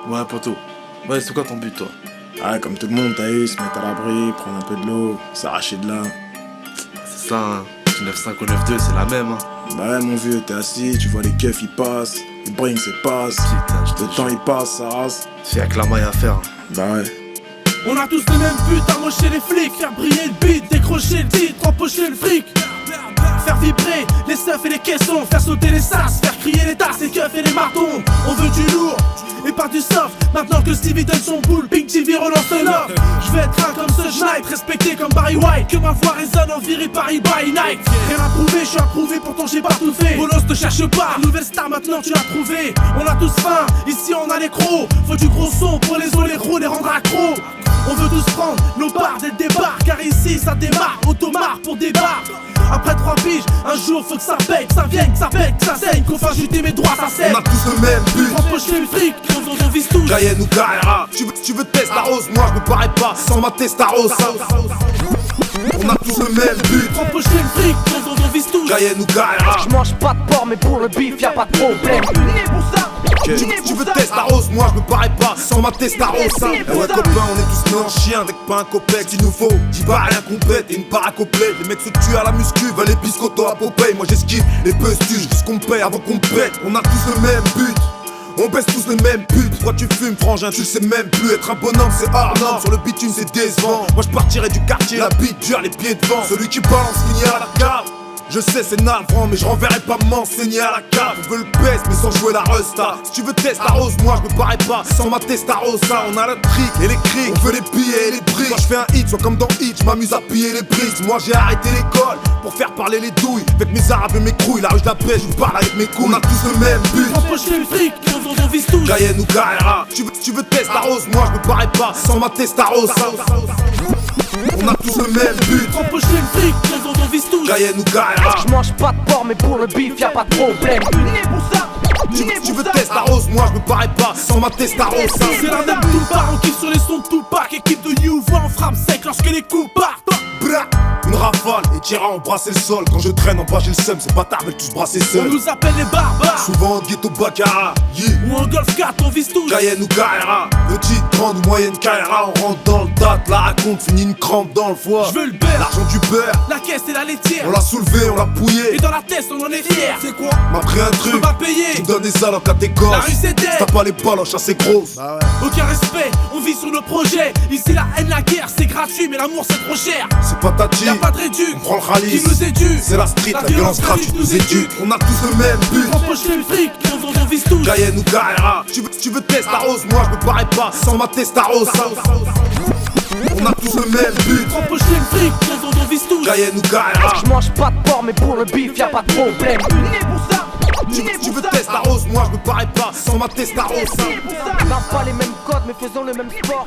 Ouais, poto. Ouais, c'est quoi ton but, toi? Ah, comme tout le monde, t'as eu, se mettre à l'abri, prendre un peu de l'eau, s'arracher de là. C'est ça, hein. Du 9-5 au 9-2, c'est la même, hein. Bah ouais, mon vieux, t'es assis, tu vois les keufs, ils passent, les brings, c'est passe. Putain, je te Le temps, il passe, ça rase. C'est avec la maille à faire. Bah ouais. On a tous le même but, amocher les flics, faire briller le beat, décrocher le titre, empocher le fric. Faire vibrer les seufs et les caissons, faire sauter les sas, faire crier les tasses, les keufs et les martons. On veut du lourd et pas du soft. Maintenant que Stevie donne son boule, Pink TV relance le nord. Je vais être un comme ce Schneid, respecté comme Barry White. Que ma voix résonne en virée Paris by night. Rien à prouver, je suis approuvé, pourtant j'ai pas tout fait. Bolos te cherche pas, nouvelle star maintenant tu l'as prouvé. On a tous faim, ici on a les crocs. Faut du gros son pour les oléros, les rendre accros. On veut tous prendre nos barres dès le départ, car ici ça démarre, automar pour des bars. Après 3 piges, un jour faut que ça paye, que ça vienne, que ça pète, que ça saigne, qu'on fasse juter mes droits, ça saigne. On a tous le même but, Empocher le fric, on vise tous. Cayenne ou Carrera. Tu veux Testarose, moi je me parais pas sans ma Testarose. On a tous le même but, Empocher le fric, on vise tous. Cayenne ou Carrera. J'mange pas de porc mais pour le bif y'a pas de problème. Né pour ça. Tu veux Testarose, moi je me parais pas sans ma Testarose. Eh ouais copain, on est tous nés en chien avec pas un copec. Il nous faut 10 barres rien complète et une barre complète. Les mecs se tuent à la muscu, veulent les biscottos à Popeye. Moi j'esquive les pustules jusqu'à qu'on paye avant qu'on pète. On a tous le même but, on baisse tous le même but. Pourquoi tu fumes frangin, tu le sais même plus. Être un bonhomme c'est hors norme, sur le bitume c'est décevant. Moi je partirais du quartier, la bite dure, les pieds devant. Celui qui balance finit à la cave. Je sais c'est navrant mais je renverrai pas m'enseigner à la cave. On veut le best mais sans jouer la resta. Si tu veux Testarose, moi je me parais pas sans ma Testarosa. On a le trick et les crics, on veut les billets et les briques. Quand je fais un hit, soit comme dans Hit, je m'amuse à piller les briques. Moi j'ai arrêté l'école pour faire parler les douilles. Avec mes arabes et mes couilles, la rue je la pêche, je parle avec mes couilles. On a tous le même but, Empocher le fric, on vise tous. Cayenne ou Carrera. Tu veux Testarose, moi je me parais pas sans ma Testarosa. On a tous le même but, Empocher le fric, on vise tous. Cayenne ou Carrera. J'mange pas de porc mais pour le bif y'a pas de problème. Né pour ça. Tu veux Testarose, moi je me parais pas sans ma Testarosa. C'est la dame Tupac, on kiffe sur les sons de Tupac. Équipe de You, voix en frappe sec lorsque les coups partent. Bra, une rafale et tira embrasser le sol. Quand je traîne en bas j'ai le seum, c'est pas tard veulent tous brasser On seuls. nous appelle les barbares, Souvent en ghetto Baccarat, yeah. ou en Golf 4, on vise tous. Cayenne ou Carrera, petite, grande ou moyenne Carrera. On rentre dans le date, la raconte, finit une crampe dans le foie. Je veux le beurre, L'argent du beurre, la caisse et la laitière. on l'a soulevé, on l'a Et pouillé. dans la tête, on en est fier. C'est quoi? M'a pris un Je peux truc, pas tu payer. me donnes des salopes à tes La gosses. rue c'est Si t'as dead. pas les baloches assez grosses. Aucun respect, on vit sur nos projets. Ici la haine, la guerre, c'est gratuit, mais l'amour c'est trop cher. C'est pas tati, Y'a pas de réduc, on prend le qui ralice. nous éduque. C'est la street, la violence gratuite nous éduque. On a tous le même but, Empocher le fric, on vise tous. Cayenne ou Carrera. Tu veux Testarose, moi je me parais pas sans ma Testarosa. On a tous le même but, Empocher le fric, on vise tous. Cayenne ou Carrera. J'mange pas de porc mais pour le bif y'a pas de problème. Né pour ça. Tu veux Testarose, moi je me parais pas sans ma Testarosa. On n'a pas les mêmes codes mais faisons le même sport.